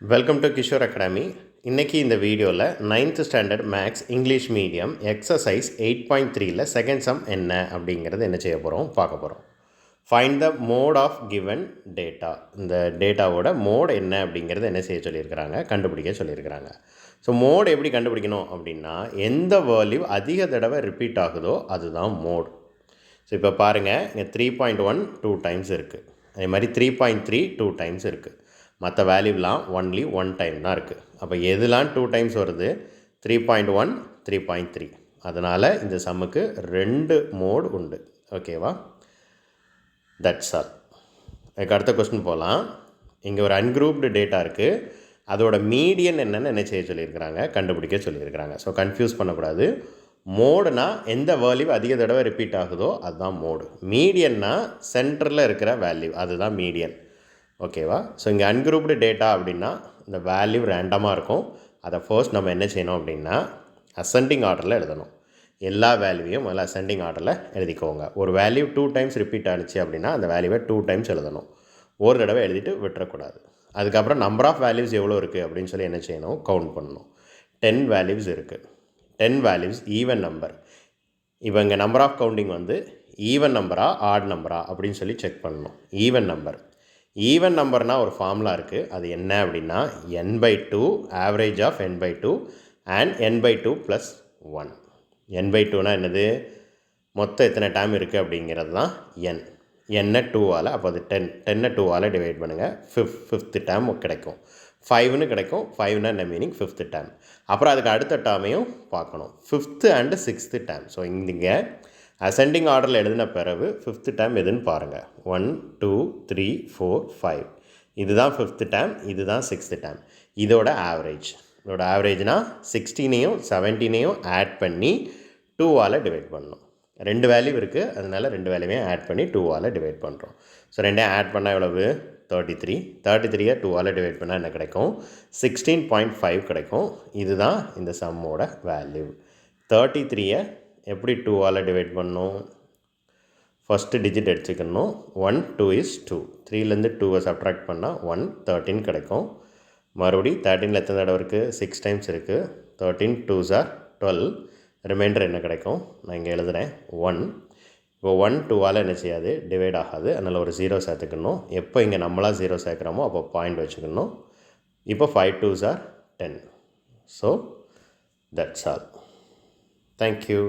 Welcome to Kishore academy. இன்றைக்கி இந்த வீடியோவில் 9th standard maths English medium exercise 8.3ல் செகண்ட் சம் என்ன அப்படிங்கிறது என்ன செய்ய போகிறோம் பார்க்க போகிறோம். Find the mode of given data. இந்த டேட்டாவோட மோட் என்ன அப்படிங்கிறது என்ன செய்ய சொல்லியிருக்கிறாங்க, கண்டுபிடிக்க சொல்லியிருக்கிறாங்க. ஸோ மோட் எப்படி கண்டுபிடிக்கணும் அப்படின்னா, எந்த வேல்யூ அதிக தடவை ரிப்பீட் ஆகுதோ அதுதான் மோட். ஸோ இப்போ பாருங்கள், இங்கே 3.1 2 டைம்ஸ் இருக்குது, அதே மாதிரி 3.3 2 டைம்ஸ் இருக்குது. மற்ற வேல்யூலாம் ஒன்லி 1 டைம் தான் இருக்குது. அப்போ எதுலாம் 2 டைம்ஸ் வருது? 3.1 3.3. அதனால் இந்த சம்முக்கு 2 மோட் உண்டு. ஓகேவா? That's all. அதுக்கு அடுத்த கொஸ்டின் போகலாம். இங்கே ஒரு அன்குரூப்டு டேட்டா இருக்குது, அதோட மீடியன் என்னென்னு என்ன செய்ய சொல்லியிருக்கிறாங்க, கண்டுபிடிக்க சொல்லியிருக்கிறாங்க. ஸோ கன்ஃபியூஸ் பண்ணக்கூடாது. மோடுனா எந்த வேல்யூ அதிக தடவை ரிப்பீட் ஆகுதோ அதுதான் மோடு. மீடியன்னா சென்டரில் இருக்கிற வேல்யூ, அதுதான் மீடியன். ஓகேவா? ஸோ இங்கே அன்குரூப்டு டேட்டா அப்படின்னா இந்த வேல்யூ ரேண்டமாக இருக்கும். அதை ஃபர்ஸ்ட் நம்ம என்ன செய்யணும் அப்படின்னா அசெண்டிங் ஆர்டரில் எழுதணும். எல்லா வேல்யூவையும் முதல்ல அசெண்டிங் ஆர்டரில் எழுதிக்கோங்க. ஒரு வேல்யூ 2 டைம்ஸ் ரிப்பீட் ஆனிச்சு அப்படின்னா அந்த வேல்யூவை 2 டைம்ஸ் எழுதணும். ஒரு தடவை எழுதிட்டு விட்டுறக்கூடாது. அதுக்கப்புறம் நம்பர் ஆஃப் வேல்யூஸ் எவ்வளோ இருக்குது அப்படின்னு சொல்லி என்ன செய்யணும், கவுண்ட் பண்ணணும். 10 வேல்யூஸ் இருக்குது. 10 வேல்யூஸ் ஈவன் நம்பர். இப்போ இங்கே நம்பர் ஆஃப் கவுண்டிங் வந்து ஈவன் நம்பரா ஆட் நம்பரா அப்படின்னு சொல்லி செக் பண்ணணும். Even number. ஈவன் நம்பர்னால் ஒரு ஃபார்முலா இருக்குது, அது என்ன அப்படின்னா n/2 average of n/2 and n/2 + 1. n/2னா என்னது? மொத்தம் எத்தனை டைம் இருக்குது அப்படிங்கிறது தான் n. n 2ஆல், அப்போ அது 10. 10 2ஆல் டிவைட் பண்ணுங்கள், ஃபிஃப்த்து டேர்ம் கிடைக்கும். 5ன்னு கிடைக்கும். 5னா என்ன மீனிங்? Fifth term. அப்புறம் அதுக்கு அடுத்த டேர்மையும் பார்க்கணும், 5th and 6th term. So இங்கே அசெண்டிங் ஆர்டரில் எழுதின பிறகு 5th டேர்ம் எதுன்னு பாருங்கள். 1 2 3 4 5. இதுதான் 5th டேர்ம், இதுதான் 6th டேர்ம். இதோட ஆவரேஜ். இதோட ஆவரேஜ்னால் 16ஐயும் 17ஐயும் ஆட் பண்ணி 2ஆல் டிவைட் பண்ணணும். 2 வேல்யூ இருக்குது, அதனால் 2 வேல்யூவையும் ஆட் பண்ணி 2ஆல் டிவைட் பண்ணுறோம். ஸோ ரெண்டையும் ஆட் பண்ணால் எவ்வளவு? 33. 33ஐ 2ஆல் டிவைட் பண்ணால் என்ன கிடைக்கும்? 16.5 கிடைக்கும். இதுதான் இந்த சம்மோட வேல்யூ. 33ஐ எப்படி 2ஆல் டிவைட் பண்ணணும்? ஃபஸ்ட்டு டிஜிட் எடுத்துக்கணும். 1 2 is 2. 3லேருந்து 2வை சப்ட்ராக்ட் பண்ணால் 1 13 கிடைக்கும். மறுபடி 13ல் எத்தனை தடவை இருக்குது? 6 டைம்ஸ் இருக்குது. 13 2s are 12. ரிமைண்டர் என்ன கிடைக்கும்? நான் இங்கே எழுதுகிறேன் 1. இப்போ 1 2ஆல் என்ன செய்யாது? டிவைட் ஆகாது. அதனால் ஒரு 0 சேர்த்துக்கணும். எப்போ இங்கே நம்மளாக 0 சேர்க்குறோமோ அப்போ பாயிண்ட் வச்சுக்கணும். இப்போ 5 2s are 10. So that's all. Thank you.